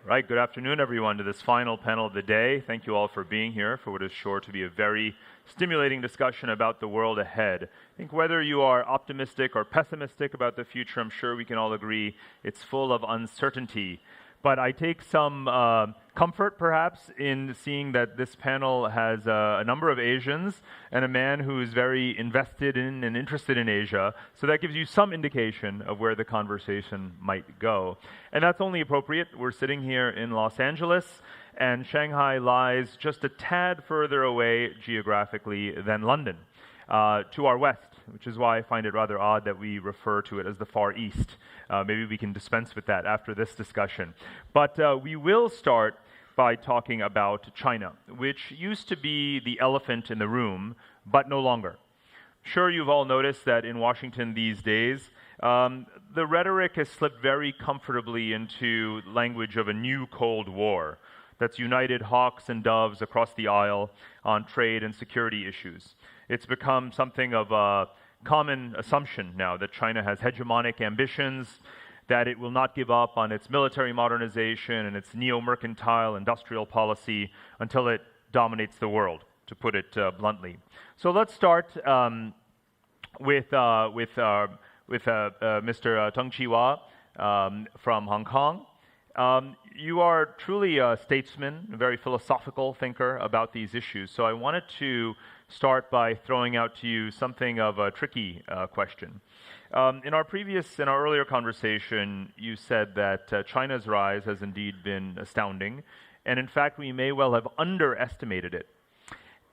Right, good afternoon everyone to this final panel of the day. Thank you all for being here for what is sure to be a very stimulating discussion about the world ahead. I think whether you are optimistic or pessimistic about the future, I'm sure we can all agree it's full of uncertainty. But I take some comfort, perhaps, in seeing that this panel has a number of Asians and a man who is very invested in and interested in Asia. So that gives you some indication of where the conversation might go. And that's only appropriate. We're sitting here in Los Angeles, and Shanghai lies just a tad further away geographically than London, to our west, which is why I find it rather odd that we refer to it as the Far East. Maybe we can dispense with that after this discussion. But we will start by talking about China, which used to be the elephant in the room, but no longer. Sure, you've all noticed that in Washington these days, the rhetoric has slipped very comfortably into language of a new Cold War that's united hawks and doves across the aisle on trade and security issues. It's become something of a common assumption now that China has hegemonic ambitions, that it will not give up on its military modernization and its neo-mercantile industrial policy until it dominates the world, to put it bluntly. So let's start with Mr. Teng Chi-Hua from Hong Kong. You are truly a statesman, a very philosophical thinker about these issues. So I wanted to start by throwing out to you something of a tricky question. In our earlier conversation, you said that China's rise has indeed been astounding, and in fact, we may well have underestimated it,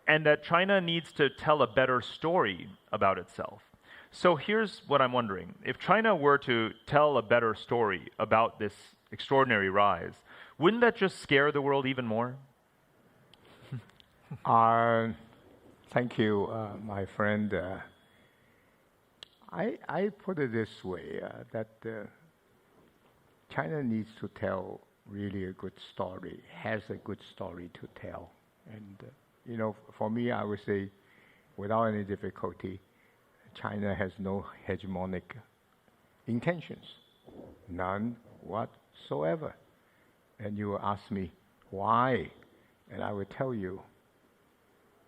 and that China needs to tell a better story about itself. So here's what I'm wondering. If China were to tell a better story about this extraordinary rise, wouldn't that just scare the world even more? Thank you, my friend. I put it this way, that China needs to tell really a good story, has a good story to tell. And, for me, I would say, without any difficulty, China has no hegemonic intentions, none whatsoever. And you will ask me, why? And I will tell you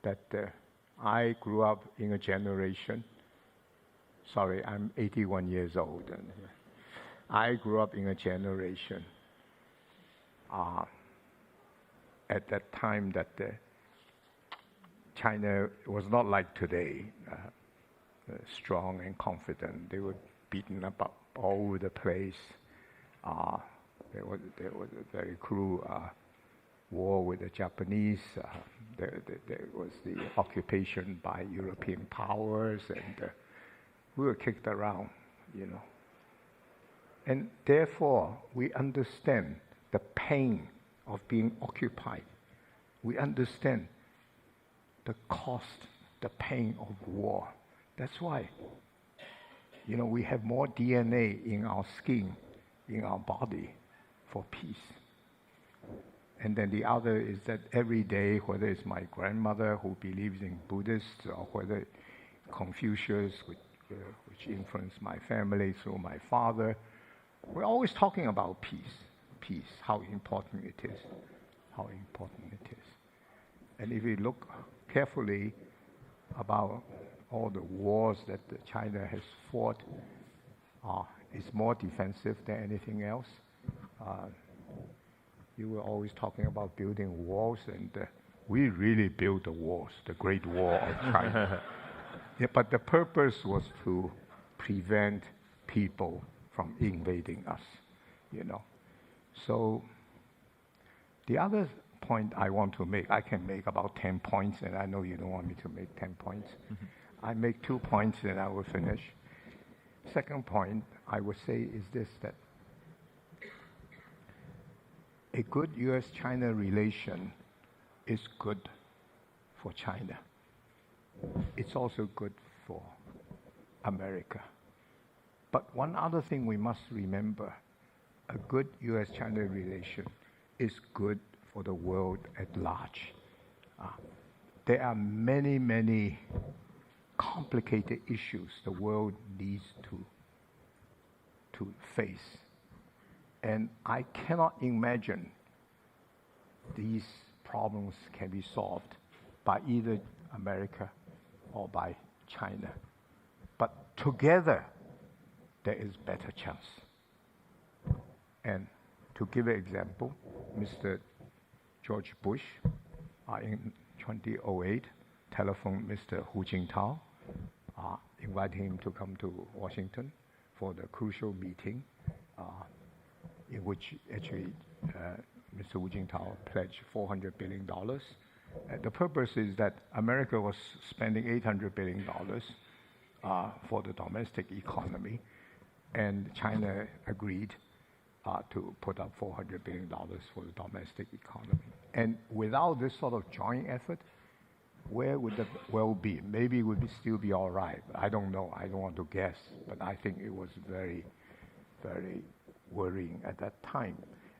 that I grew up in a generation, sorry, I'm 81 years old, and I grew up in a generation at that time that China was not like today, strong and confident. They were beaten up all over the place. There was a very cruel war with the Japanese. There was the occupation by European powers, and we were kicked around, And therefore, we understand the pain of being occupied. We understand the cost, the pain of war. That's why, we have more DNA in our skin, in our body, for peace. And then the other is that every day, whether it's my grandmother who believes in Buddhists, or whether Confucius, which influenced my family through my father, we're always talking about peace, how important it is, And if we look carefully about all the wars that China has fought, it's more defensive than anything else. You were always talking about building walls, and we really built the walls, the Great Wall of China. Yeah, but the purpose was to prevent people from invading us, So the other point I want to make, I can make about 10 points, and I know you don't want me to make 10 points. Mm-hmm. I make 2 points, and I will finish. Second point I would say is this, that a good U.S.-China relation is good for China. It's also good for America. But one other thing we must remember, a good U.S.-China relation is good for the world at large. There are many, many complicated issues the world needs to face. And I cannot imagine these problems can be solved by either America or by China. But together, there is better chance. And to give an example, Mr. George Bush in 2008 telephoned Mr. Hu Jintao, invited him to come to Washington for the crucial meeting, in which actually Mr. Hu Jintao pledged $400 billion. The purpose is that America was spending $800 billion for the domestic economy, and China agreed to put up $400 billion for the domestic economy. And without this sort of joint effort, where would the world be? Maybe it would still be all right. I don't know. I don't want to guess. But I think it was very, very worrying at that time.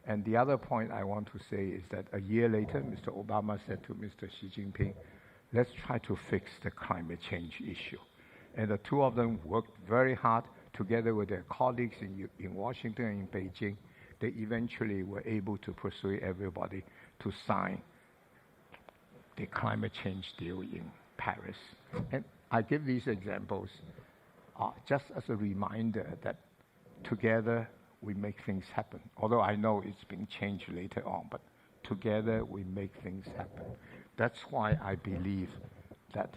And the other point I want to say is that a year later, Mr. Obama said to Mr. Xi Jinping, let's try to fix the climate change issue. And the two of them worked very hard together with their colleagues in Washington and in Beijing. They eventually were able to persuade everybody to sign the climate change deal in Paris. And I give these examples just as a reminder that together we make things happen. Although I know it's been changed later on, but together we make things happen. That's why I believe that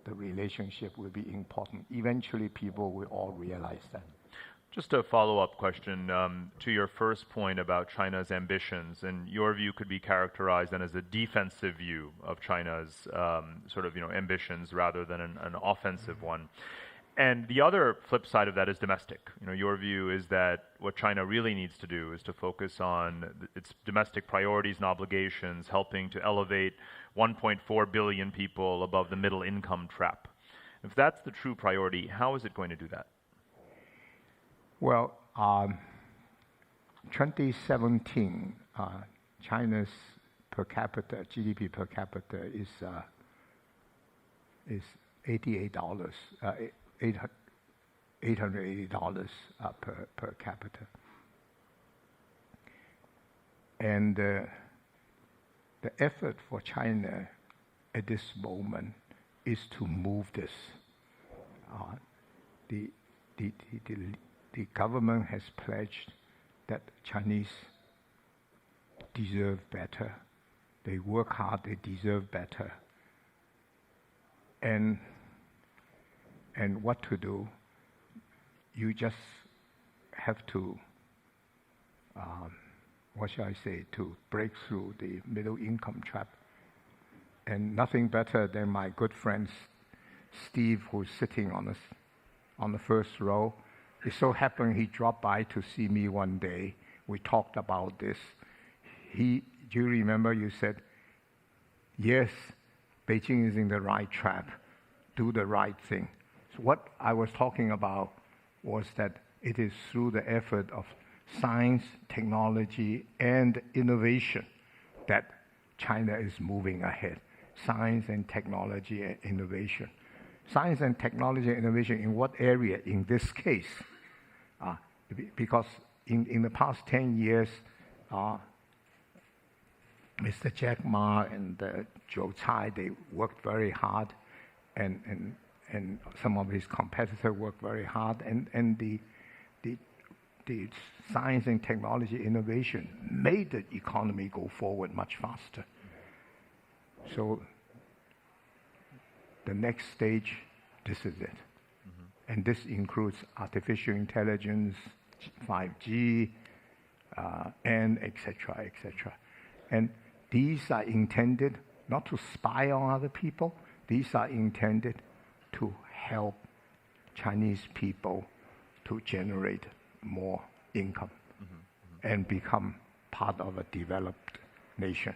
the relationship will be important. Eventually people will all realize that. Just a follow-up question to your first point about China's ambitions, and your view could be characterized then as a defensive view of China's ambitions rather than an offensive one. And the other flip side of that is domestic. Your view is that what China really needs to do is to focus on its domestic priorities and obligations, helping to elevate 1.4 billion people above the middle income trap. If that's the true priority, how is it going to do that? Well, 2017, China's per capita, GDP per capita is $88, $880 per capita. And the effort for China at this moment is to move this. The government has pledged that Chinese deserve better. They work hard, they deserve better. And what to do? You just have to, to break through the middle income trap. And nothing better than my good friend Steve, who's sitting on the first row. It so happened he dropped by to see me one day. We talked about this. Do you remember you said, yes, Beijing is in the right trap. Do the right thing. So what I was talking about was that it is through the effort of science, technology, and innovation that China is moving ahead. Science and technology and innovation. Science and technology and innovation in what area in this case? Because in the past 10 years, Mr. Jack Ma and Joe Tsai, they worked very hard, and some of his competitors worked very hard, and the science and technology innovation made the economy go forward much faster. So the next stage, this is it. And this includes artificial intelligence, 5G, and et cetera, et cetera. And these are intended not to spy on other people. These are intended to help Chinese people to generate more income and become part of a developed nation.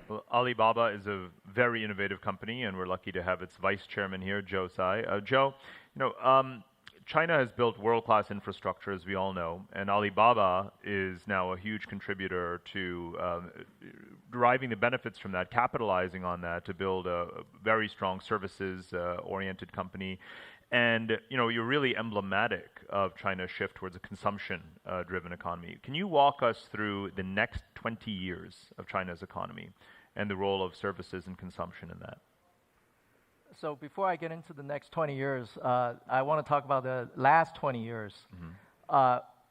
Well, Alibaba is a very innovative company, and we're lucky to have its vice chairman here, Joe Tsai. Joe, China has built world-class infrastructure, as we all know, and Alibaba is now a huge contributor to deriving the benefits from that, capitalizing on that to build a very strong services-oriented company. And you're really emblematic of China's shift towards a consumption-driven economy. Can you walk us through the next 20 years of China's economy and the role of services and consumption in that? So before I get into the next 20 years, I want to talk about the last 20 years.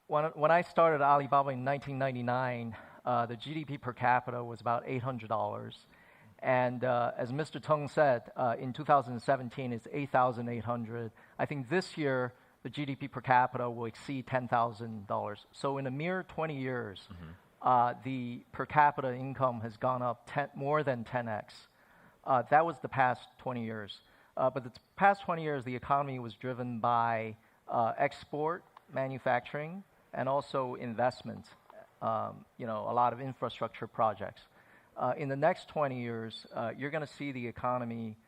When I started Alibaba in 1999, the GDP per capita was about $800. And as Mr. Teng said, in 2017, it's 8,800. I think this year, the GDP per capita will exceed $10,000. So in a mere 20 years, the per capita income has gone up more than 10x. That was the past 20 years. But the past 20 years, the economy was driven by export, manufacturing, and also investment, a lot of infrastructure projects. In the next 20 years, you're going to see the economy,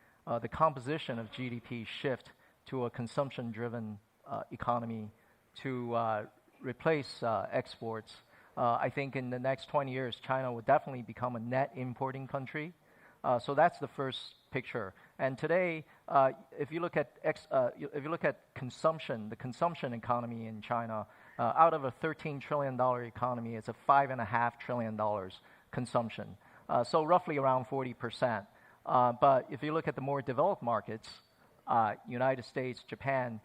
the composition of GDP shift to a consumption-driven economy to replace exports. I think in the next 20 years, China will definitely become a net importing country. So that's the first picture. And today, if you look at consumption, the consumption economy in China, out of a $13 trillion economy, it's a $5.5 trillion consumption. So roughly around 40%. But if you look at the more developed markets, United States, Japan,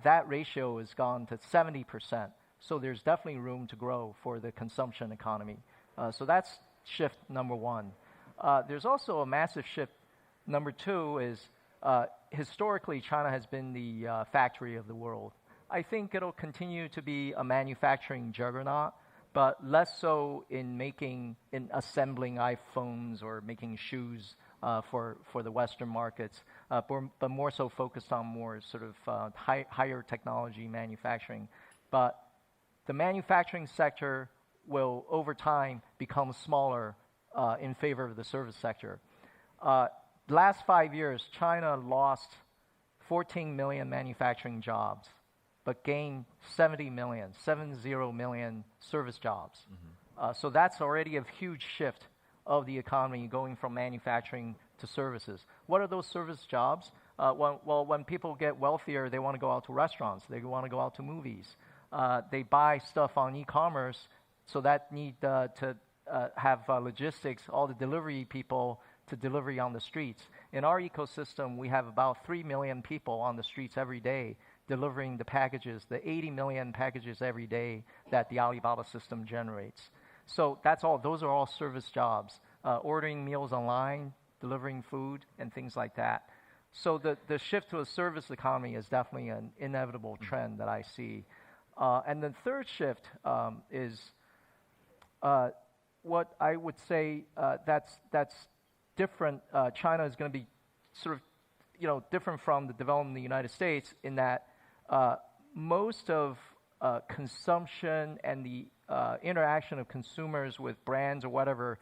that ratio has gone to 70%. So there's definitely room to grow for the consumption economy. So that's shift number one. There's also a massive shift. Number two is historically China has been the factory of the world. I think it'll continue to be a manufacturing juggernaut, but less so in assembling iPhones or making shoes for the Western markets, but more so focused on more sort of higher technology manufacturing. But the manufacturing sector will, over time, become smaller in favor of the service sector. Last 5 years, China lost 14 million manufacturing jobs, but gained 70 million service jobs. So that's already a huge shift of the economy going from manufacturing to services. What are those service jobs? When people get wealthier, they want to go out to restaurants. They want to go out to movies. They buy stuff on e-commerce, so that need to have logistics, all the delivery people to delivery on the streets. In our ecosystem, we have about 3 million people on the streets every day delivering the packages, the 80 million packages every day that the Alibaba system generates. So that's all. Those are all service jobs. Ordering meals online, delivering food, and things like that. So the shift to a service economy is definitely an inevitable trend that I see. And the third shift is what I would say that's different. China is going to be sort of different from the development in the United States in that most of consumption and the interaction of consumers with brands or whatever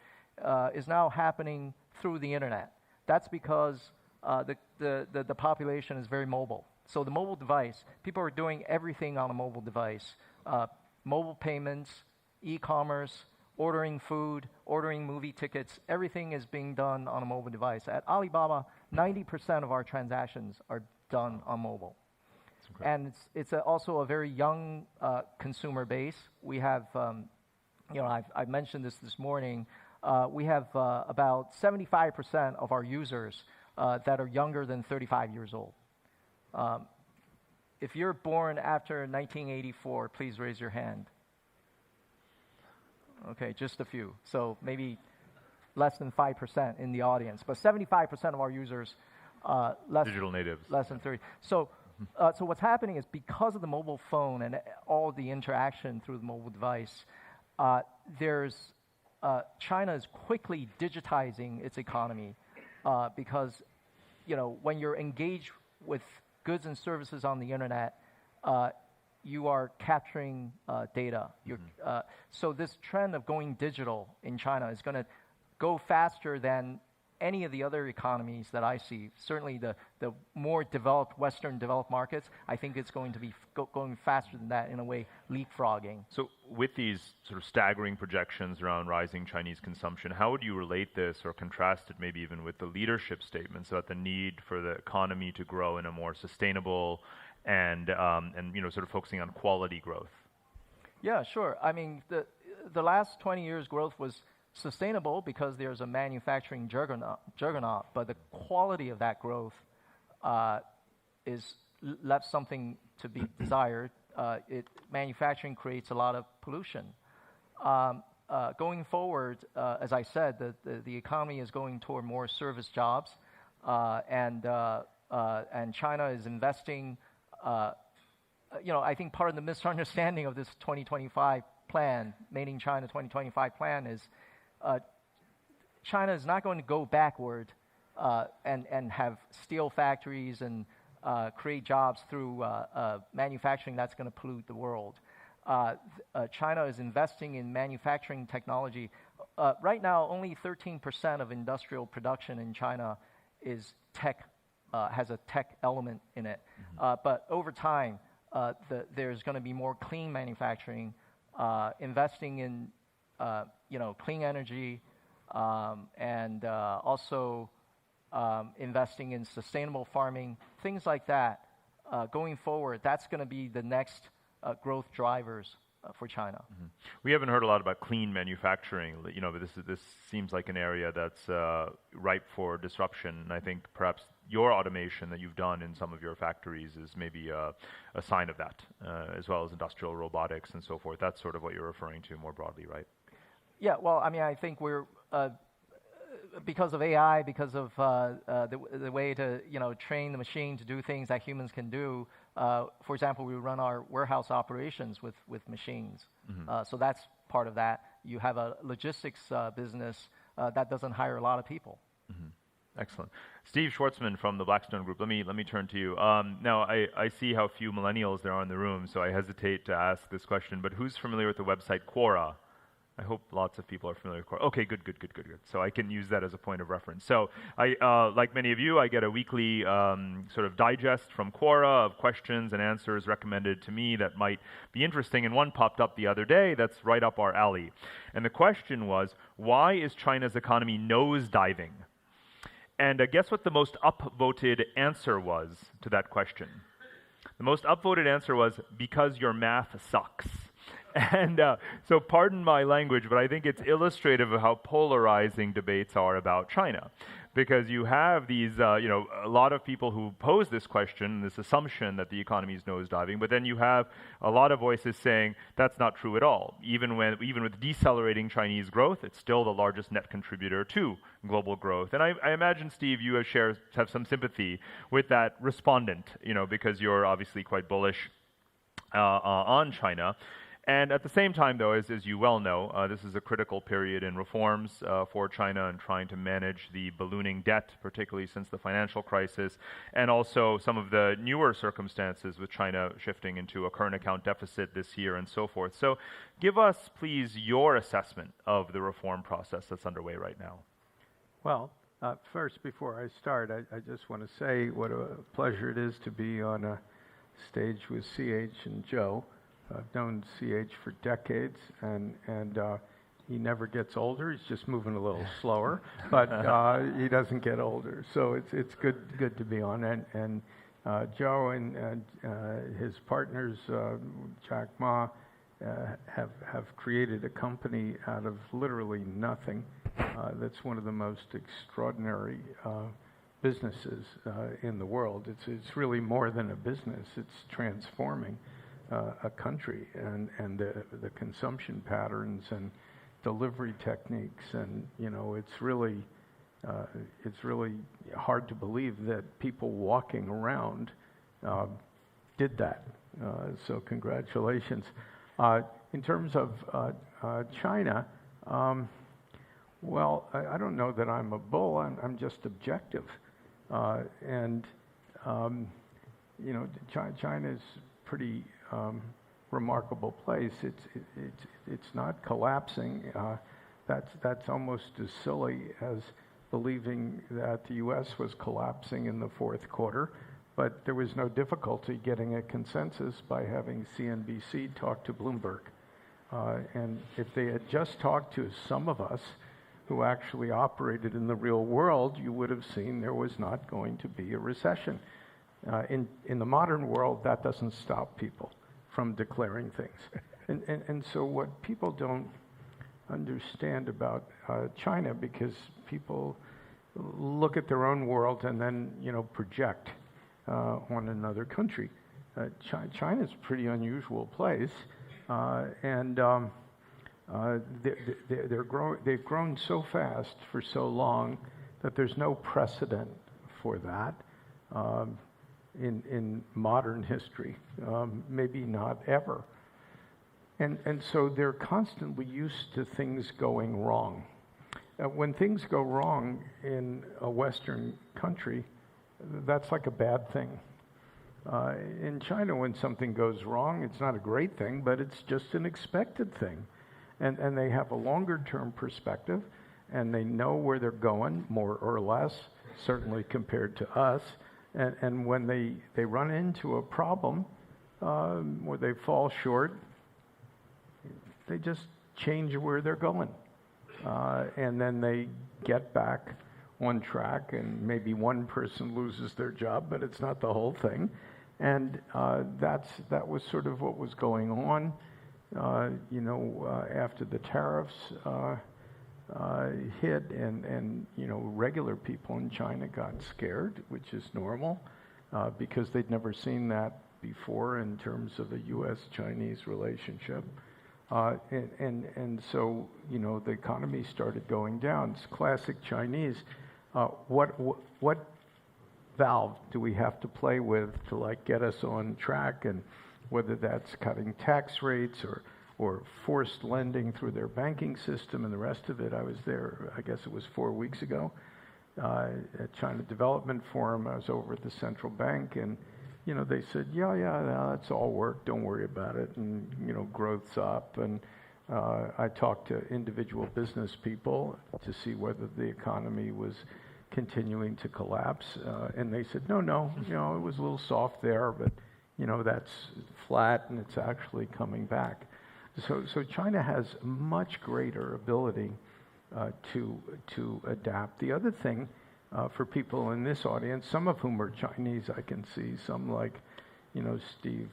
is now happening through the internet. That's because the population is very mobile. So the mobile device, people are doing everything on a mobile device. Mobile payments, e-commerce, ordering food, ordering movie tickets, everything is being done on a mobile device. At Alibaba, 90% of our transactions are done on mobile. And it's also a very young consumer base. We have, I've mentioned this morning, we have about 75% of our users that are younger than 35 years old. If you're born after 1984, please raise your hand. Okay, just a few. So maybe less than 5% in the audience. But 75% of our users, digital natives, less than 30. So what's happening is because of the mobile phone and all the interaction through the mobile device, China is quickly digitizing its economy because, when you're engaged with goods and services on the internet, you are capturing data. So this trend of going digital in China is going to go faster than any of the other economies that I see, certainly the more developed, Western developed markets, I think it's going to be going faster than that, in a way, leapfrogging. So with these sort of staggering projections around rising Chinese consumption, how would you relate this or contrast it maybe even with the leadership statements about the need for the economy to grow in a more sustainable and sort of focusing on quality growth? Yeah, sure. I mean, the last 20 years growth was sustainable because there's a manufacturing juggernaut, but the quality of that growth is left something to be desired. Manufacturing creates a lot of pollution. Going forward, as I said, the economy is going toward more service jobs, and China is investing. I think part of the misunderstanding of this 2025 plan, Made in China 2025 plan, is China is not going to go backward and have steel factories and create jobs through manufacturing that's going to pollute the world. China is investing in manufacturing technology. Right now, only 13% of industrial production in China is tech, has a tech element in it. But over time, there's going to be more clean manufacturing, investing in clean energy, and also investing in sustainable farming, things like that. Going forward, that's going to be the next growth drivers for China. We haven't heard a lot about clean manufacturing, but this seems like an area that's ripe for disruption. And I think perhaps your automation that you've done in some of your factories is maybe a sign of that, as well as industrial robotics and so forth. That's sort of what you're referring to more broadly, right? Yeah, well, I mean, I think we're, because of AI, because of the way to train the machine to do things that humans can do. For example, we run our warehouse operations with machines. So that's part of that. You have a logistics business that doesn't hire a lot of people. Excellent. Steve Schwartzman from the Blackstone Group, let me turn to you. Now, I see how few millennials there are in the room, so I hesitate to ask this question, but who's familiar with the website Quora? I hope lots of people are familiar with Quora. Okay, good. So I can use that as a point of reference. So I, like many of you, I get a weekly sort of digest from Quora of questions and answers recommended to me that might be interesting, and one popped up the other day that's right up our alley. And the question was, why is China's economy nosediving? And guess what the most upvoted answer was to that question? The most upvoted answer was, because your math sucks. And so pardon my language, but I think it's illustrative of how polarizing debates are about China. Because you have these, a lot of people who pose this question, this assumption that the economy is nosediving, but then you have a lot of voices saying that's not true at all. Even with decelerating Chinese growth, it's still the largest net contributor to global growth. And I imagine, Steve, you have some sympathy with that respondent, because you're obviously quite bullish on China. And at the same time, though, as you well know, this is a critical period in reforms for China and trying to manage the ballooning debt, particularly since the financial crisis, and also some of the newer circumstances with China shifting into a current account deficit this year and so forth. So give us, please, your assessment of the reform process that's underway right now. Well, first, before I start, I just want to say what a pleasure it is to be on a stage with CH and Joe. I've known CH for decades, and he never gets older. He's just moving a little slower, but he doesn't get older. So it's good to be on. And Joe and his partners, Jack Ma, have created a company out of literally nothing. That's one of the most extraordinary businesses in the world. It's really more than a business. It's transforming a country, and the consumption patterns and delivery techniques, and it's really hard to believe that people walking around did that. So congratulations. In terms of China, well, I don't know that I'm a bull. I'm just objective, and China's pretty remarkable place. It's not collapsing. That's almost as silly as believing that the U.S. was collapsing in the fourth quarter, but there was no difficulty getting a consensus by having CNBC talk to Bloomberg. And if they had just talked to some of us who actually operated in the real world, you would have seen there was not going to be a recession. In the modern world, that doesn't stop people from declaring things. And so what people don't understand about China, because people look at their own world and then, project on another country. China's a pretty unusual place, and they've grown so fast for so long that there's no precedent for that in modern history, maybe not ever. And so they're constantly used to things going wrong. When things go wrong in a Western country, that's like a bad thing. In China, when something goes wrong, it's not a great thing, but it's just an expected thing. And they have a longer-term perspective, and they know where they're going, more or less, certainly compared to us. And when they run into a problem or they fall short, they just change where they're going. And then they get back on track, and maybe one person loses their job, but it's not the whole thing. And that was sort of what was going on, after the tariffs hit, and regular people in China got scared, which is normal, because they'd never seen that before in terms of a U.S.-Chinese relationship. And so, the economy started going down. It's classic Chinese. What valve do we have to play with to get us on track? And whether that's cutting tax rates or forced lending through their banking system and the rest of it. I was there, I guess it was 4 weeks ago, at China Development Forum. I was over at the central bank, and they said, yeah, that's all work. Don't worry about it. And, growth's up. And I talked to individual business people to see whether the economy was continuing to collapse. And they said, no, it was a little soft there, but, that's flat and it's actually coming back. So China has much greater ability to adapt. The other thing, for people in this audience, some of whom are Chinese, I can see some like, Steve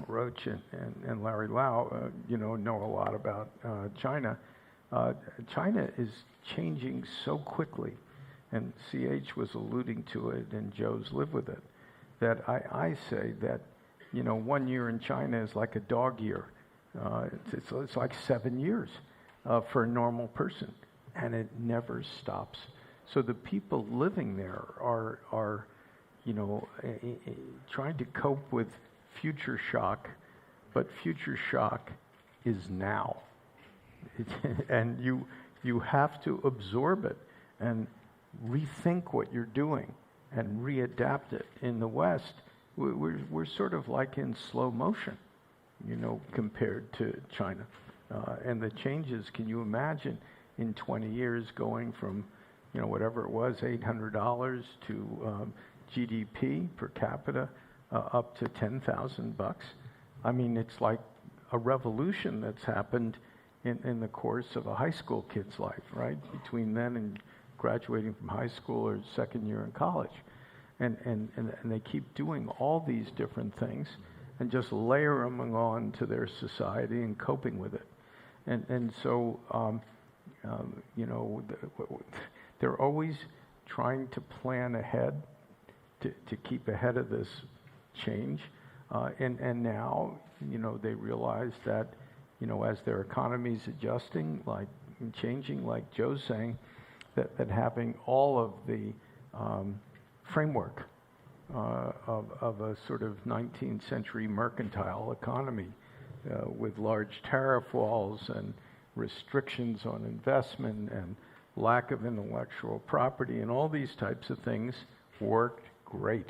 Roach and Larry Lau, know a lot about China. China is changing so quickly, and CH was alluding to it, and Joe's lived with it, that I say that, 1 year in China is like a dog year. It's like 7 years for a normal person, and it never stops. So the people living there are trying to cope with future shock, but future shock is now. And you have to absorb it and rethink what you're doing and readapt it. In the West, we're sort of like in slow motion, compared to China. And the changes, can you imagine in 20 years going from whatever it was, $800 to GDP per capita up to $10,000. I mean, it's like a revolution that's happened in the course of a high school kid's life, right? Between then and graduating from high school or second year in college. And they keep doing all these different things and just layer them on to their society and coping with it. And so, they're always trying to plan ahead to keep ahead of this change. And now, they realize that, as their economy's adjusting, changing, like Joe's saying, that having all of the framework of a sort of 19th century mercantile economy with large tariff walls and restrictions on investment and lack of intellectual property and all these types of things worked great.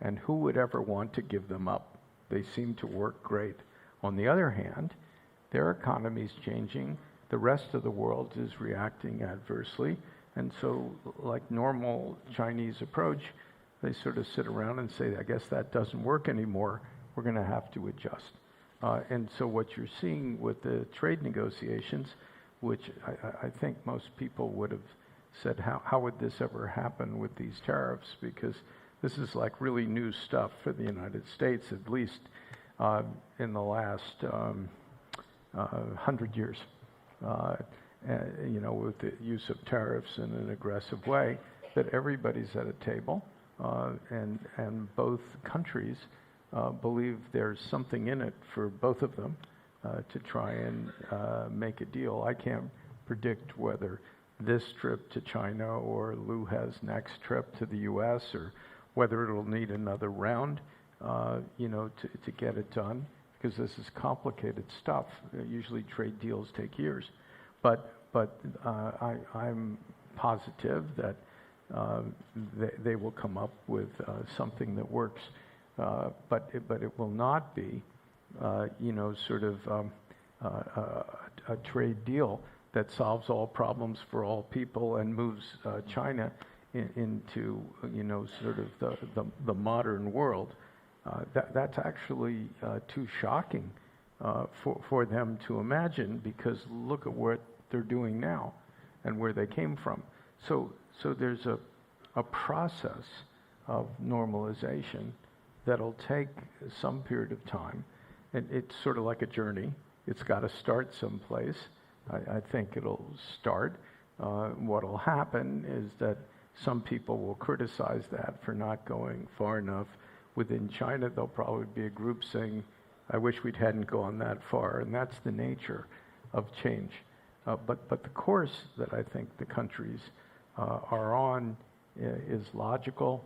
And who would ever want to give them up? They seem to work great. On the other hand, their economy's changing. The rest of the world is reacting adversely. And so, like normal Chinese approach, they sort of sit around and say, I guess that doesn't work anymore. We're going to have to adjust. And so what you're seeing with the trade negotiations, which I think most people would have said, how would this ever happen with these tariffs? Because this is like really new stuff for the United States, at least in the last 100 years. With the use of tariffs in an aggressive way, that everybody's at a table, and both countries believe there's something in it for both of them to try and make a deal. I can't predict whether this trip to China or Lou has next trip to the U.S. or whether it'll need another round, to get it done, because this is complicated stuff. Usually trade deals take years. But I'm positive that they will come up with something that works. But it will not be, sort of a trade deal that solves all problems for all people and moves China into, sort of the modern world. That's actually too shocking for them to imagine, because look at what they're doing now and where they came from. So there's a process of normalization that'll take some period of time. And it's sort of like a journey. It's got to start someplace. I think it'll start. What'll happen is that some people will criticize that for not going far enough. Within China, there'll probably be a group saying, I wish we hadn't gone that far. And that's the nature of change. But the course that I think the countries are on is logical.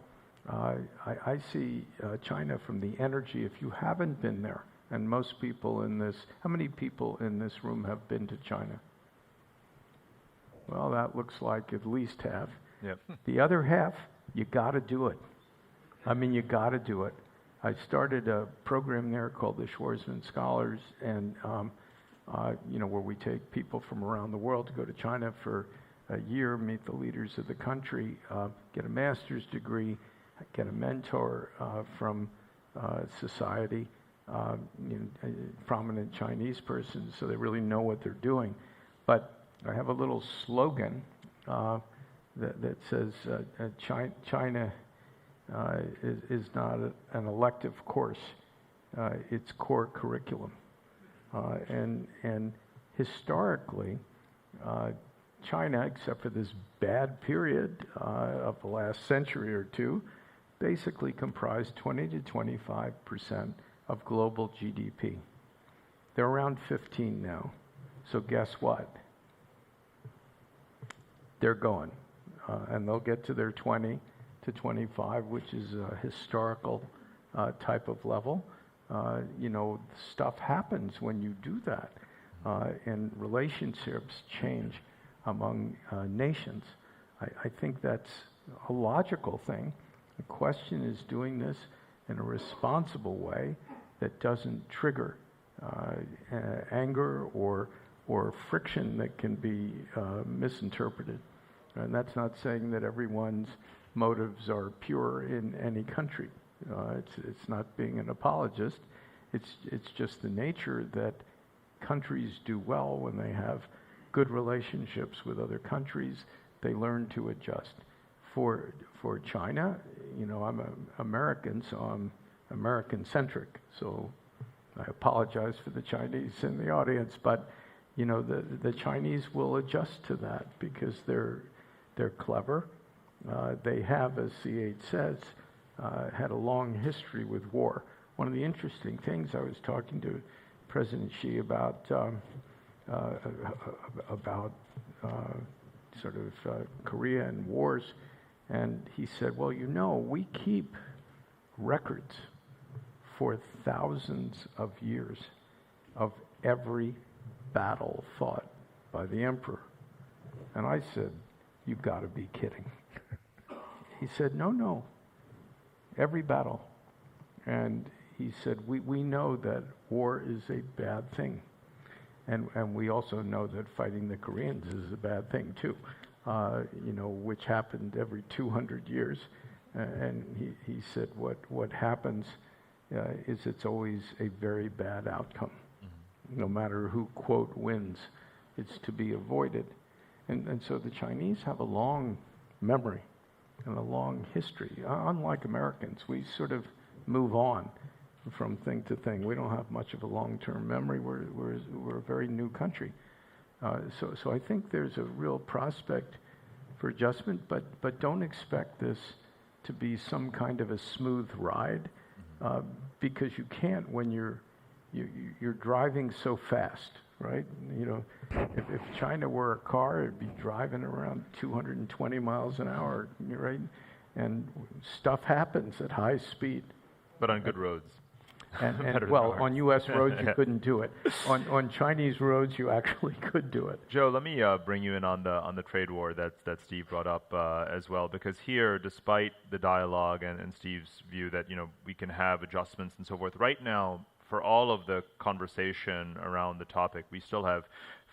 I see China from the energy. If you haven't been there, and most people in this, how many people in this room have been to China? Well, that looks like at least half. Yep. The other half, you got to do it. I mean, you got to do it. I started a program there called the Schwarzman Scholars, and where we take people from around the world to go to China for a year, meet the leaders of the country, get a master's degree, get a mentor from society, prominent Chinese person, so they really know what they're doing. But I have a little slogan that says China is not an elective course. It's core curriculum. And historically, China, except for this bad period of the last century or two, basically comprised 20 to 25% of global GDP. They're around 15 now. So guess what? They're going. And they'll get to their 20 to 25, which is a historical type of level. Stuff happens when you do that. And relationships change among nations. I think that's a logical thing. The question is doing this in a responsible way that doesn't trigger anger or friction that can be misinterpreted. And that's not saying that everyone's motives are pure in any country. It's not being an apologist. It's just the nature that countries do well when they have good relationships with other countries. They learn to adjust. For China, I'm an American, so I'm American-centric. So I apologize for the Chinese in the audience, but the Chinese will adjust to that because they're clever. They have, as C.H. says, had a long history with war. One of the interesting things, I was talking to President Xi about Korea and wars, and he said, well, we keep records for thousands of years of every battle fought by the emperor. And I said, you've got to be kidding. He said, no, every battle. And he said, we know that war is a bad thing. And we also know that fighting the Koreans is a bad thing too, which happened every 200 years. And he said what happens is it's always a very bad outcome. Mm-hmm. No matter who, quote, wins, it's to be avoided. And so the Chinese have a long memory and a long history. Unlike Americans, we sort of move on from thing to thing. We don't have much of a long-term memory. We're a very new country. So I think there's a real prospect for adjustment, but don't expect this to be some kind of a smooth ride, because you can't when you're driving so fast, right? If China were a car, it'd be driving around 220 miles an hour, right? And stuff happens at high speed. But on good roads. And well, on U.S. roads you couldn't do it. On Chinese roads you actually could do it. Joe, let me bring you in on the trade war that Steve brought up as well, because here, despite the dialogue and Steve's view that we can have adjustments and so forth, right now, for all of the conversation around the topic, we still have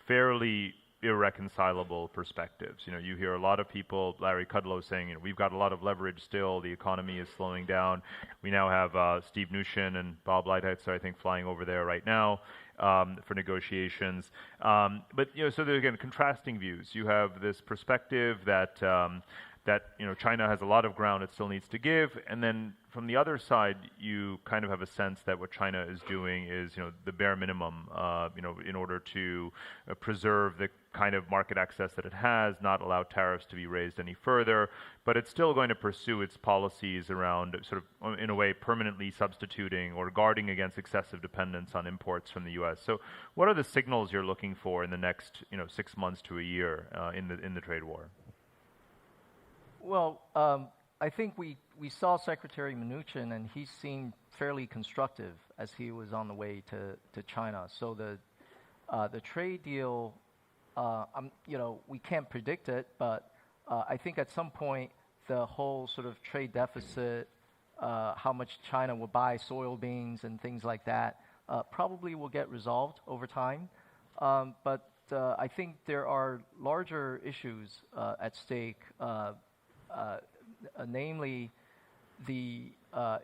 fairly irreconcilable perspectives. You hear a lot of people, Larry Kudlow, saying, we've got a lot of leverage still, the economy is slowing down. We now have Steve Mnuchin and Bob Lighthizer, I think, flying over there right now for negotiations. But so there's, again, contrasting views. You have this perspective that China has a lot of ground it still needs to give, and then from the other side, you kind of have a sense that what China is doing is, the bare minimum, in order to preserve the kind of market access that it has, not allow tariffs to be raised any further, but it's still going to pursue its policies around sort of, in a way, permanently substituting or guarding against excessive dependence on imports from the U.S. So what are the signals you're looking for in the next, 6 months to a year in the trade war? Well, I think we saw Secretary Mnuchin, and he seemed fairly constructive as he was on the way to China. So the trade deal, we can't predict it, but I think at some point the whole sort of trade deficit, how much China will buy soybeans and things like that, probably will get resolved over time. But I think there are larger issues at stake. Namely the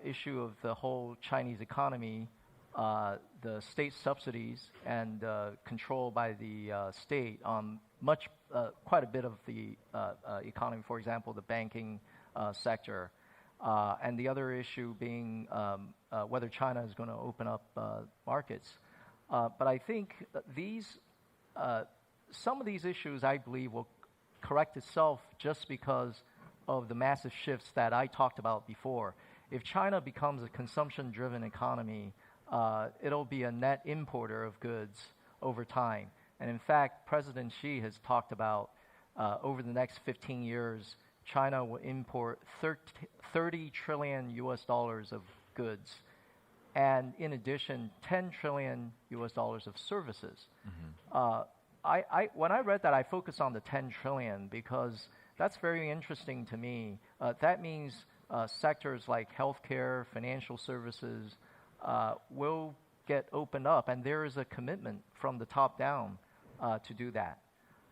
issue of the whole Chinese economy, the state subsidies and control by the state on quite a bit of the economy, for example, the banking sector. And the other issue being whether China is going to open up markets. But I think some of these issues, I believe, will correct itself just because of the massive shifts that I talked about before. If China becomes a consumption-driven economy, it'll be a net importer of goods over time. And in fact, President Xi has talked about over the next 15 years, China will import $30 trillion of goods, and in addition, $10 trillion of services. Mm-hmm. When I read that, I focused on the 10 trillion because that's very interesting to me. That means sectors like healthcare, financial services will get opened up, and there is a commitment from the top down to do that.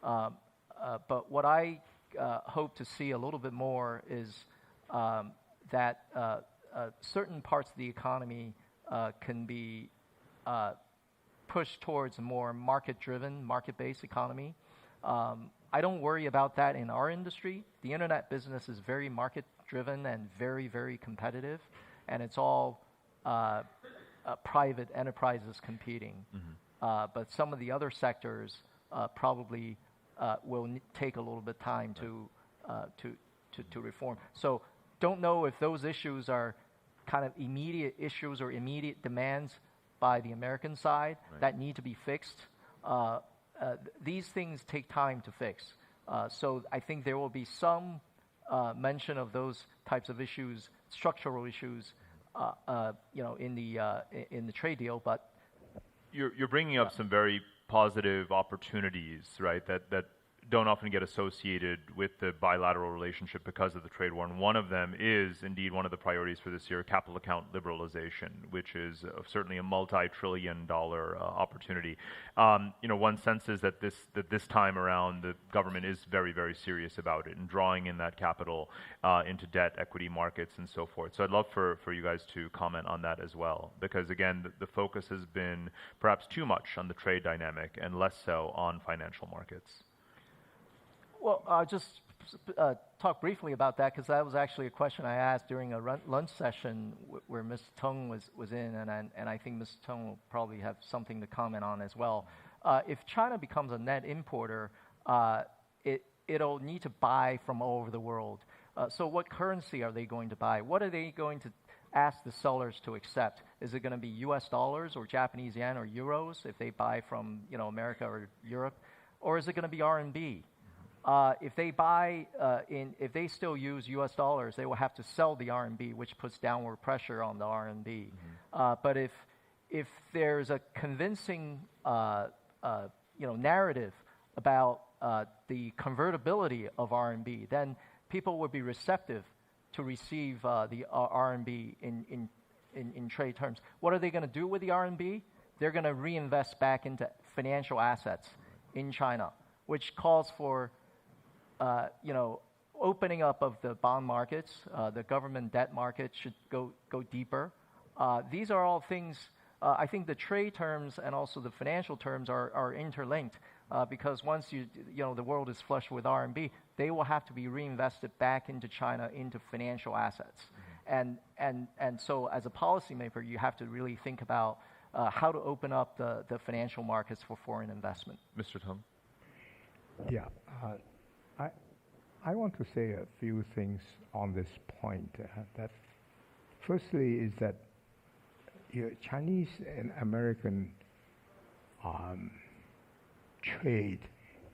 But what I hope to see a little bit more is that certain parts of the economy can be pushed towards a more market-driven, market-based economy. I don't worry about that in our industry. The internet business is very market-driven and very, very competitive, and it's all private enterprises competing. Mm-hmm. But some of the other sectors probably will take a little bit of time to reform. So don't know if those issues are kind of immediate issues or immediate demands by the American side that need to be fixed. These things take time to fix. So I think there will be some mention of those types of issues, structural issues, in the trade deal. But you're bringing up some very positive opportunities, right? That don't often get associated with the bilateral relationship because of the trade war. And one of them is indeed one of the priorities for this year, capital account liberalization, which is certainly a multi-trillion-dollar opportunity. One senses that this time around the government is very, very serious about it and drawing in that capital into debt, equity markets, and so forth. So I'd love for you guys to comment on that as well, because again, the focus has been perhaps too much on the trade dynamic and less so on financial markets. Well, I'll just talk briefly about that, because that was actually a question I asked during a lunch session where Ms. Tung was in, and I think Ms. Tung will probably have something to comment on as well. If China becomes a net importer, it'll need to buy from all over the world. So what currency are they going to buy? What are they going to ask the sellers to accept? Is it going to be US dollars or Japanese yen or euros if they buy from America or Europe? Or is it going to be RMB? If they buy if they still use U.S. dollars, they will have to sell the RMB, which puts downward pressure on the RMB. But if there's a convincing narrative about the convertibility of RMB, then people would be receptive to receive the RMB in trade terms. What are they going to do with the RMB? They're going to reinvest back into financial assets in China, which calls for opening up of the bond markets. The government debt market should go deeper. These are all things. I think the trade terms and also the financial terms are interlinked, because once the world is flush with RMB, they will have to be reinvested back into China into financial assets. And so as a policymaker, you have to really think about how to open up the financial markets for foreign investment. Mr. Tung? Yeah. I want to say a few things on this point. That firstly is that Chinese and American trade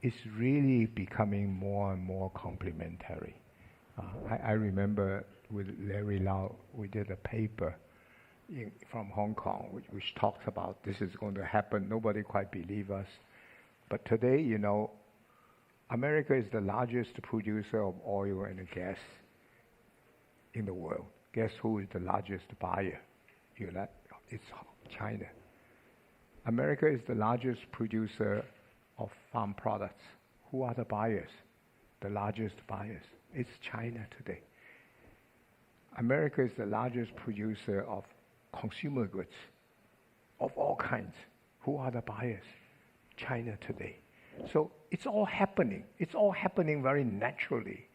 is really becoming more and more complementary. I remember with Larry Lau, we did a paper from Hong Kong which talks about this is going to happen. Nobody quite believe us. But today, America is the largest producer of oil and gas in the world. Guess who is the largest buyer? It's China. America is the largest producer of farm products. Who are the buyers? The largest buyers. It's China today. America is the largest producer of consumer goods of all kinds. Who are the buyers? China today. So it's all happening. It's all happening very naturally.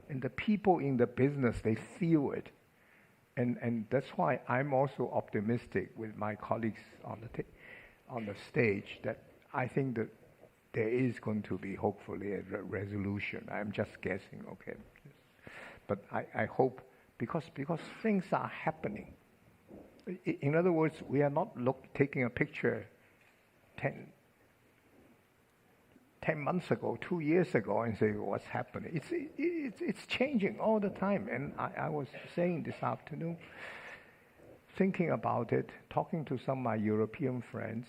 And the people in the business, they feel it. And that's why I'm also optimistic with my colleagues on the stage that I think that there is going to be hopefully a resolution. I'm just guessing, okay. But I hope, because things are happening. In other words, we are not taking a picture 10 months ago, 2 years ago, and say what's happening. It's changing all the time. And I was saying this afternoon, thinking about it, talking to some of my European friends,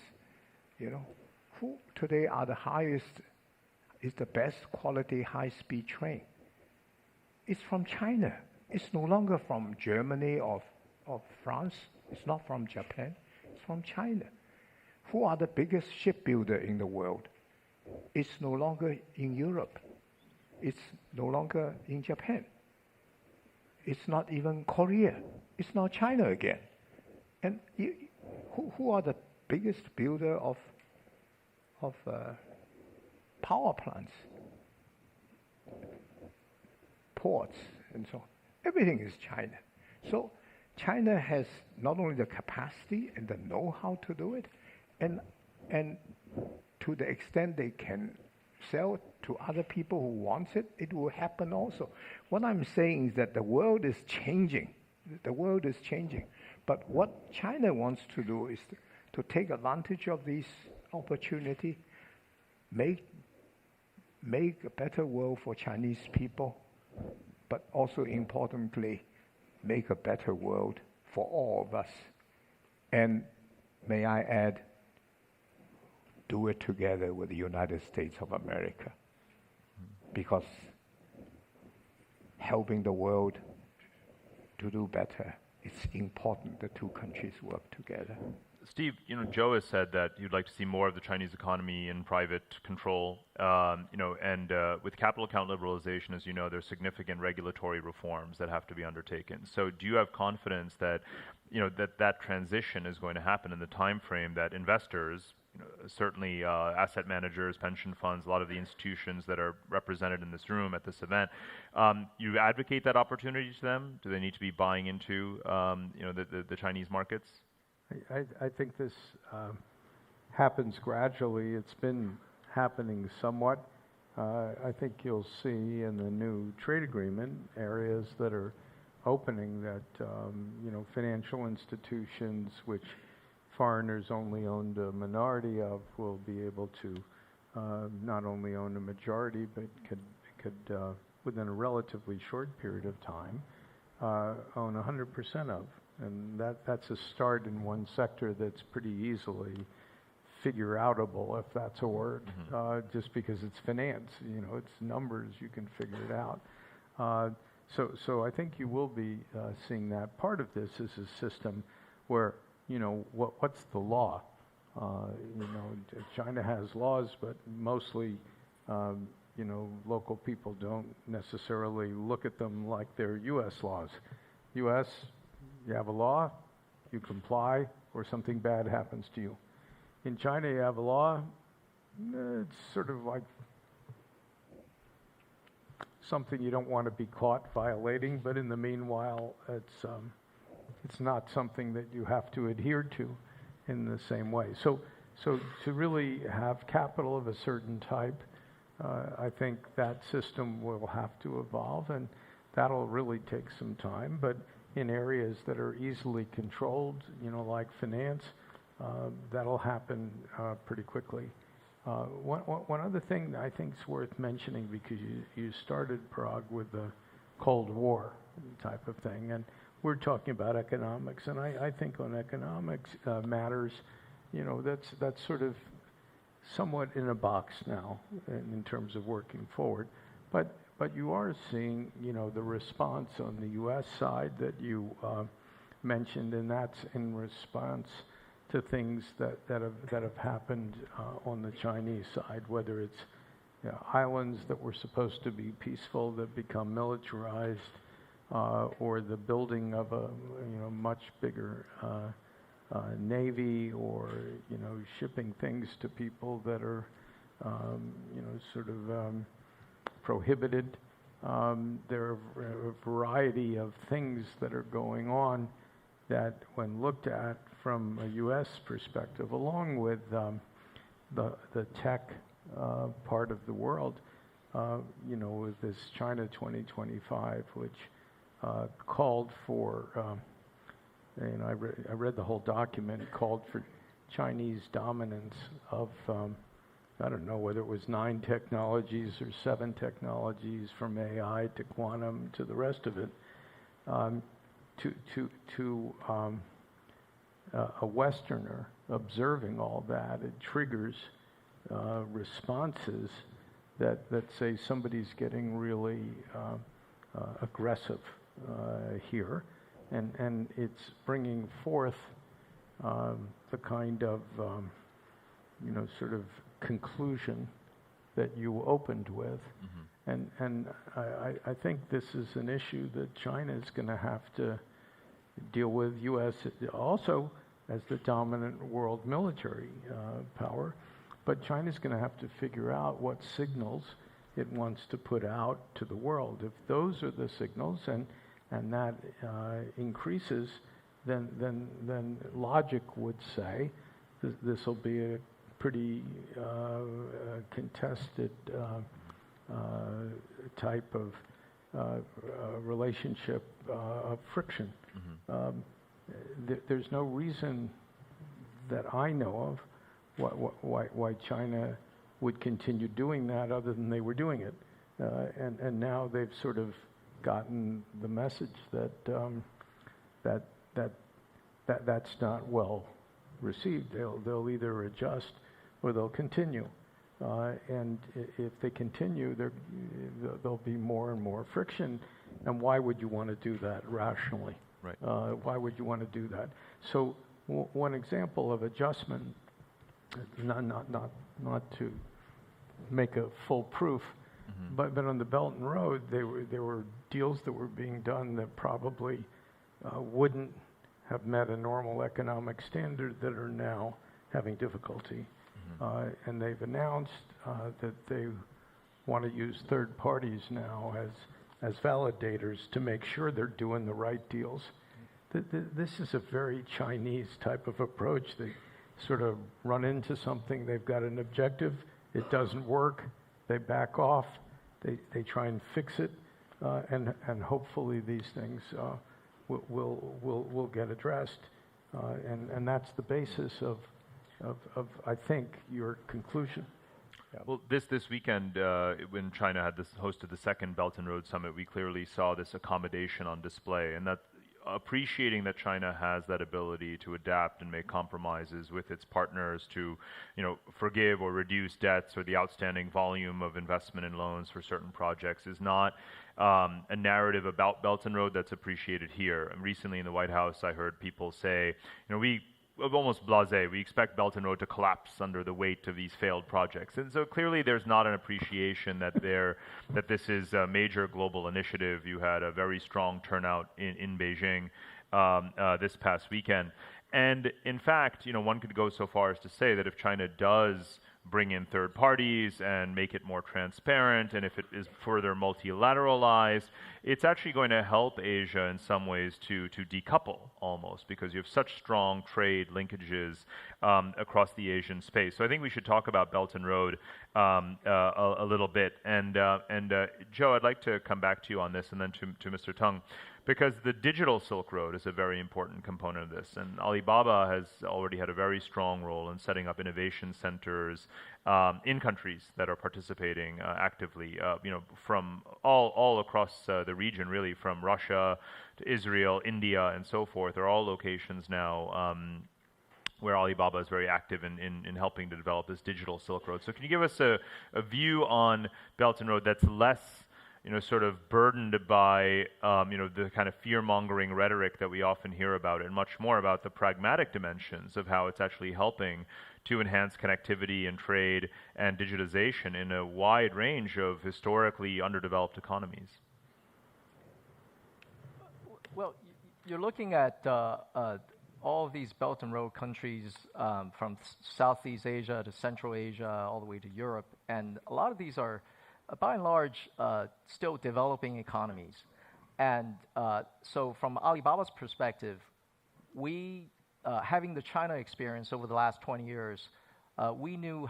who today are is the best quality high-speed train. It's from China. It's no longer from Germany or France. It's not from Japan. It's from China. Who are the biggest shipbuilder in the world? It's no longer in Europe. It's no longer in Japan. It's not even Korea. It's now China again. And who are the biggest builder of power plants, ports, and so on? Everything is China. So China has not only the capacity and the know-how to do it, and to the extent they can sell to other people who want it, it will happen also. What I'm saying is that the world is changing. The world is changing. But what China wants to do is to take advantage of this opportunity, make a better world for Chinese people, but also importantly, make a better world for all of us. And may I add, do it together with the United States of America. because helping the world to do better, it's important the two countries work together. Steve, Joe has said that you'd like to see more of the Chinese economy in private control, and with capital account liberalization, as you know, there's significant regulatory reforms that have to be undertaken. So do you have confidence that, that transition is going to happen in the time frame that investors, certainly asset managers, pension funds, a lot of the institutions that are represented in this room at this event, you advocate that opportunity to them? Do they need to be buying into, the Chinese markets? I think this happens gradually. It's been happening somewhat. I think you'll see in the new trade agreement areas that are opening that, financial institutions which foreigners only owned a minority of will be able to not only own a majority, but could within a relatively short period of time, own 100% of. And that's a start in one sector that's pretty easily figure-outable, if that's a word, just because it's finance. It's numbers, you can figure it out. So I think you will be seeing that. Part of this is a system where, what's the law? China has laws, but mostly, local people don't necessarily look at them like they're U.S. laws. U.S., you have a law, you comply, or something bad happens to you. In China, you have a law, it's sort of like something you don't want to be caught violating, but in the meanwhile, it's not something that you have to adhere to in the same way. So to really have capital of a certain type, I think that system will have to evolve, and that'll really take some time. But in areas that are easily controlled, like finance, that'll happen pretty quickly. One other thing that I think is worth mentioning, because you started, Parag, with the Cold War type of thing, and we're talking about economics, and I think on economics matters, that's sort of somewhat in a box now in terms of working forward. But you are seeing, the response on the U.S. side that you mentioned, and that's in response to things that have happened on the Chinese side, whether it's islands that were supposed to be peaceful that become militarized, or the building of a much bigger navy, or shipping things to people that are sort of prohibited. There are a variety of things that are going on that, when looked at from a U.S. perspective, along with the tech part of the world, with this China 2025, which called for, I read the whole document, called for Chinese dominance of I don't know whether it was 9 technologies or 7 technologies, from AI to quantum to the rest of it. To a Westerner observing all that, it triggers responses that say somebody's getting really aggressive here, and it's bringing forth the kind of sort of conclusion that you opened with. And I think this is an issue that China is going to have to deal with. U.S. also as the dominant world military power, but China's going to have to figure out what signals it wants to put out to the world. If those are the signals, and that increases, then logic would say this will be a pretty contested type of relationship of friction. There's no reason that I know of why China would continue doing that, other than they were doing it, and now they've sort of gotten the message that that's not well received. They'll either adjust or they'll continue. And if they continue, there'll be more and more friction. And why would you want to do that rationally? Right. Why would you want to do that? So one example of adjustment, not to make a full proof, but on the Belt and Road, there were deals that were being done that probably wouldn't have met a normal economic standard that are now having difficulty. And they've announced that they want to use third parties now as validators to make sure they're doing the right deals. This is a very Chinese type of approach. They sort of run into something, they've got an objective, it doesn't work, they back off, they try and fix it, and hopefully these things will get addressed. And that's the basis of I think, your conclusion. Well, this weekend, when China had hosted the second Belt and Road Summit, we clearly saw this accommodation on display, and that appreciating that China has that ability to adapt and make compromises with its partners to, forgive or reduce debts or the outstanding volume of investment and loans for certain projects is not a narrative about Belt and Road that's appreciated here. And recently in the White House, I heard people say, we almost blasé. We expect Belt and Road to collapse under the weight of these failed projects. And so clearly there's not an appreciation that this is a major global initiative. You had a very strong turnout in Beijing this past weekend. And in fact, one could go so far as to say that if China does bring in third parties and make it more transparent, and if it is further multilateralized, it's actually going to help Asia in some ways to decouple almost, because you have such strong trade linkages across the Asian space. So I think we should talk about Belt and Road a little bit. And Joe, I'd like to come back to you on this, and then to Mr. Tung, because the digital Silk Road is a very important component of this. And Alibaba has already had a very strong role in setting up innovation centers in countries that are participating actively, from all across the region, really, from Russia to Israel, India, and so forth. There are all locations now where Alibaba is very active in helping to develop this digital Silk Road. So can you give us a view on Belt and Road that's less sort of burdened by, the kind of fear-mongering rhetoric that we often hear about, and much more about the pragmatic dimensions of how it's actually helping to enhance connectivity and trade and digitization in a wide range of historically underdeveloped economies? Well, you're looking at all of these Belt and Road countries from Southeast Asia to Central Asia, all the way to Europe, and a lot of these are by and large, still developing economies. And so from Alibaba's perspective, we, having the China experience over the last 20 years, we know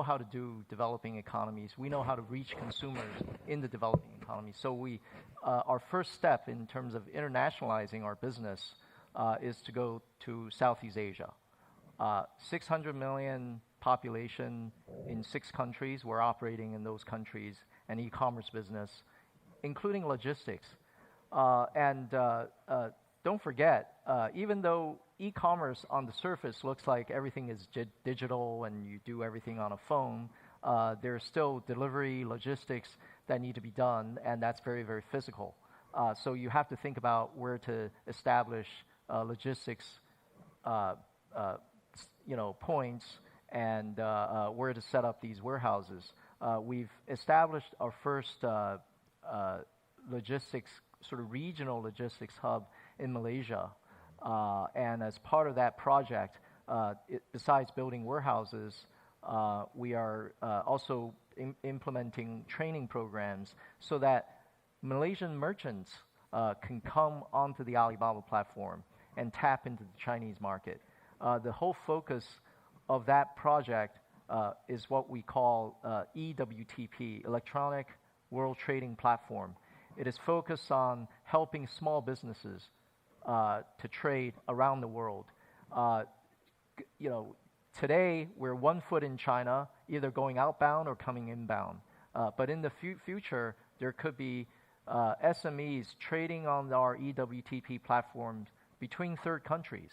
how to do developing economies. We know how to reach consumers in the developing economies. So our first step in terms of internationalizing our business is to go to Southeast Asia. 600 million population in 6 countries. We're operating in those countries, an e-commerce business, including logistics. And don't forget, even though e-commerce on the surface looks like everything is digital and you do everything on a phone, there's still delivery, logistics that need to be done, and that's very, very physical. So you have to think about where to establish logistics points, and where to set up these warehouses. We've established our first logistics, sort of regional logistics hub in Malaysia. And as part of that project, besides building warehouses, we are also implementing training programs so that Malaysian merchants can come onto the Alibaba platform and tap into the Chinese market. The whole focus of that project is what we call EWTP, Electronic World Trading Platform. It is focused on helping small businesses to trade around the world. Today we're 1 foot in China, either going outbound or coming inbound. But in the future, there could be SMEs trading on our EWTP platforms between third countries.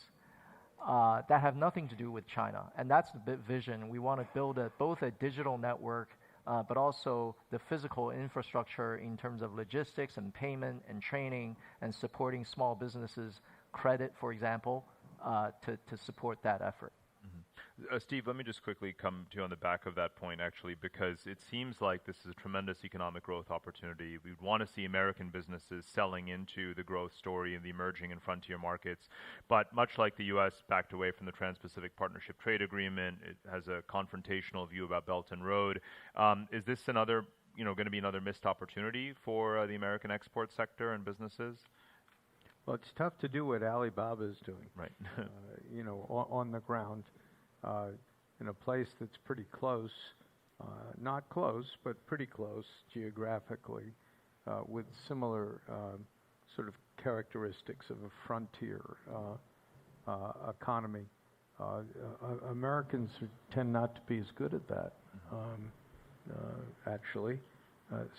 that have nothing to do with China. And that's the big vision. We want to build both a digital network, but also the physical infrastructure in terms of logistics and payment and training and supporting small businesses, credit, for example, to support that effort. Steve, let me just quickly come to you on the back of that point, actually, because it seems like this is a tremendous economic growth opportunity. We want to see American businesses selling into the growth story in the emerging and frontier markets. But much like the U.S. backed away from the Trans-Pacific Partnership Trade Agreement, it has a confrontational view about Belt and Road. Is this another, going to be another missed opportunity for the American export sector and businesses? Well, it's tough to do what Alibaba is doing. Right. On the ground. In a place that's pretty close, not close, but pretty close geographically, with similar sort of characteristics of a frontier economy. Americans tend not to be as good at that, actually.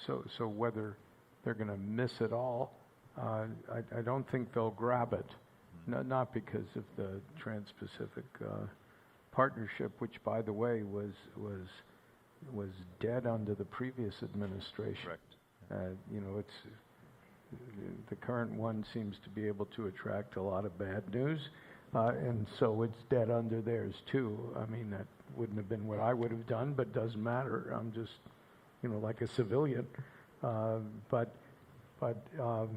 So whether they're going to miss it all, I don't think they'll grab it. Not because of the Trans-Pacific Partnership, which, by the way, was dead under the previous administration. Correct. It's the current one seems to be able to attract a lot of bad news, and so it's dead under theirs too. I mean, that wouldn't have been what I would have done, but doesn't matter. I'm just, like a civilian. But I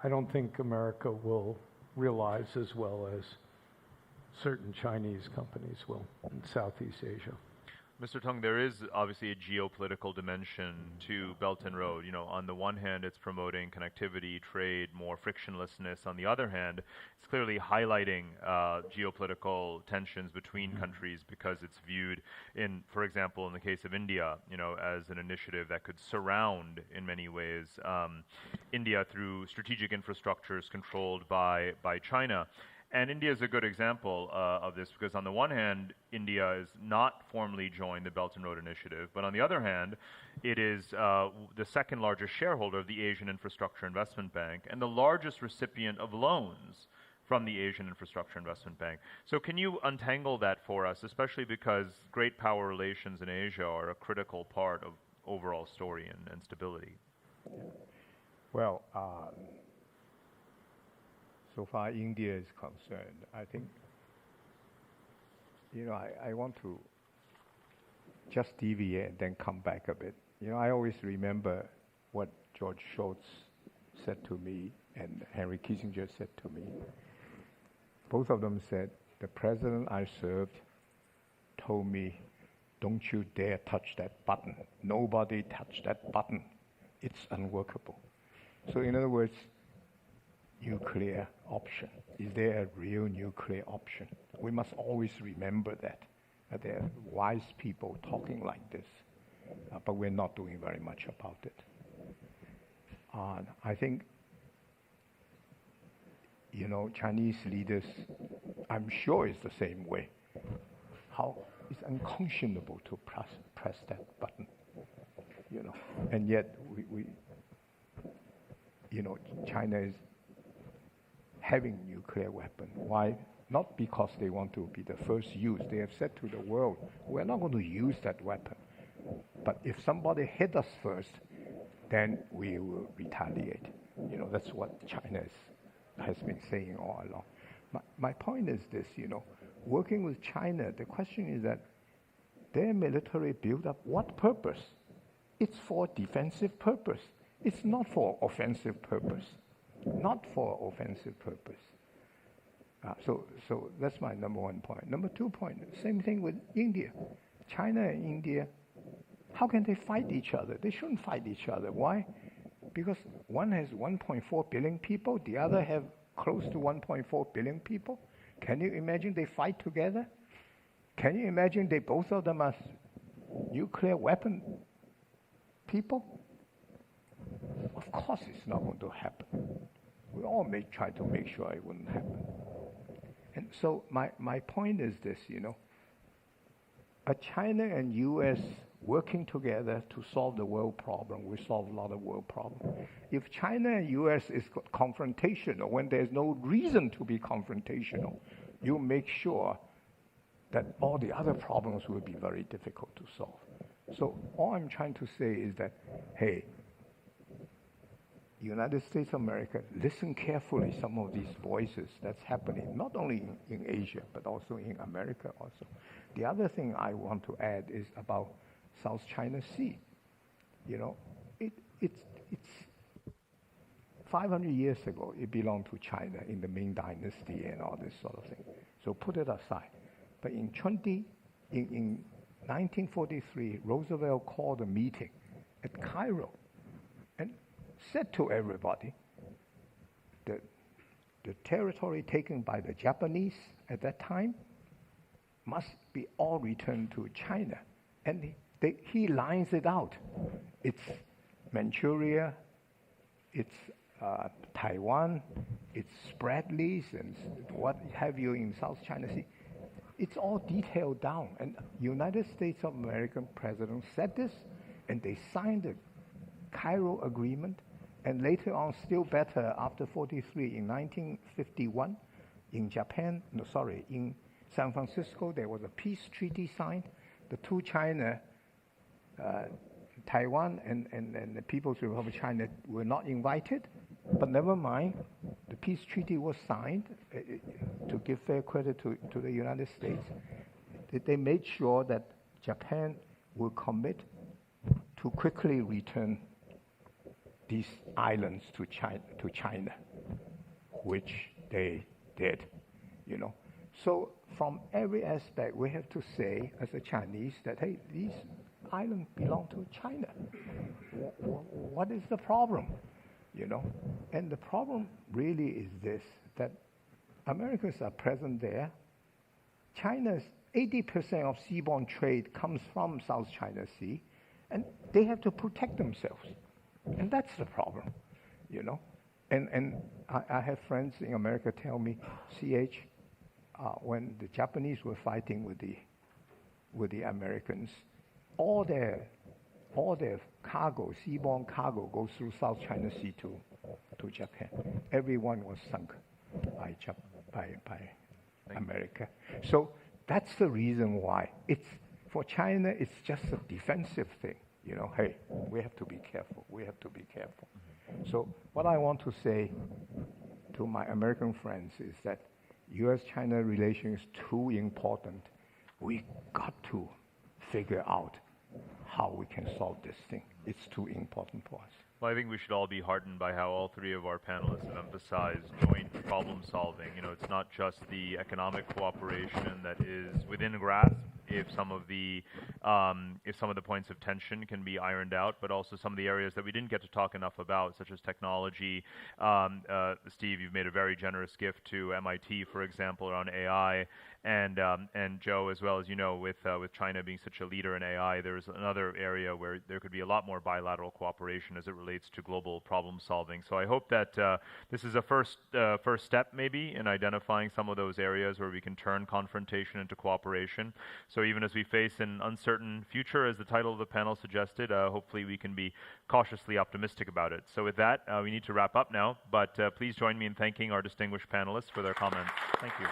don't think America will realize as well as certain Chinese companies will in Southeast Asia. Mr. Tung, there is obviously a geopolitical dimension to Belt and Road. On the one hand, it's promoting connectivity, trade, more frictionlessness. On the other hand, it's clearly highlighting geopolitical tensions between countries because it's viewed for example, in the case of India, as an initiative that could surround, in many ways, India through strategic infrastructures controlled by China. And India is a good example of this because on the one hand, India has not formally joined the Belt and Road Initiative, but on the other hand, it is the second largest shareholder of the Asian Infrastructure Investment Bank and the largest recipient of loans from the Asian Infrastructure Investment Bank. So can you untangle that for us, especially because great power relations in Asia are a critical part of overall story and stability? Well, so far India is concerned, I think, I want to just deviate and then come back a bit. I always remember what George Shultz said to me and Henry Kissinger said to me. Both of them said, the president I served told me, don't you dare touch that button. Nobody touch that button. It's unworkable. So in other words, nuclear option. Is there a real nuclear option? We must always remember that. There are wise people talking like this, but we're not doing very much about it. I think, Chinese leaders, I'm sure it's the same way. How it's unconscionable to press that button, and yet we China is having nuclear weapon. Why? Not because they want to be the first use. They have said to the world, we're not going to use that weapon. But if somebody hit us first, then we will retaliate. That's what China has been saying all along. My point is this, working with China, the question is that their military build-up, what purpose? It's for defensive purpose. It's not for offensive purpose. Not for offensive purpose. So that's my number one point. Number 2 point, same thing with India. China and India, how can they fight each other? They shouldn't fight each other. Why? Because one has 1.4 billion people, the other have close to 1.4 billion people. Can you imagine they fight together? Can you imagine both of them are nuclear weapon people? Of course it's not going to happen. We all try to make sure it wouldn't happen. And so my point is this, a China and U.S. working together to solve the world problem, we solve a lot of world problems. If China and U.S. is confrontational, when there's no reason to be confrontational, you make sure that all the other problems will be very difficult to solve. So all I'm trying to say is that, hey, United States of America, listen carefully some of these voices that's happening, not only in Asia, but also in America also. The other thing I want to add is about South China Sea. You know, it's 500 years ago, it belonged to China in the Ming Dynasty and all this sort of thing. So put it aside. But in 1943, Roosevelt called a meeting at Cairo and said to everybody that the territory taken by the Japanese at that time must be all returned to China. And he lines it out. It's Manchuria, it's Taiwan, it's Spratleys and what have you in South China Sea. It's all detailed down. And United States of America president said this, and they signed the Cairo Agreement. And later on, still better, after 43, in 1951, in San Francisco, there was a peace treaty signed. The two China, Taiwan and the People's Republic of China were not invited, but never mind. The peace treaty was signed to give fair credit to the United States. They made sure that Japan will commit to quickly return these islands to China, which they did, you know. So from every aspect, we have to say, as a Chinese, that, hey, these islands belong to China. What is the problem, you know? And the problem really is this, that Americans are present there. China's 80% of seaborne trade comes from South China Sea, and they have to protect themselves. And that's the problem, you know. And I have friends in America tell me, CH, when the Japanese were fighting with the Americans, all their cargo, seaborne cargo, goes through South China Sea to Japan. Everyone was sunk by America. So that's the reason why. For China, it's just a defensive thing. You know, hey, we have to be careful. We have to be careful. So what I want to say to my American friends is that U.S.-China relation is too important. We got to figure out how we can solve this thing. It's too important for us. Well, I think we should all be heartened by how all three of our panelists have emphasized joint problem solving. You know, it's not just the economic cooperation that is within grasp, if some of the points of tension can be ironed out, but also some of the areas that we didn't get to talk enough about, such as technology. Steve, you've made a very generous gift to MIT, for example, around AI, and Joe, as well, as you know, with China being such a leader in AI, there's another area where there could be a lot more bilateral cooperation as it relates to global problem solving. So I hope that this is a first step, maybe, in identifying some of those areas where we can turn confrontation into cooperation. So even as we face an uncertain future, as the title of the panel suggested, hopefully we can be cautiously optimistic about it. So with that, we need to wrap up now, but please join me in thanking our distinguished panelists for their comments. Thank you.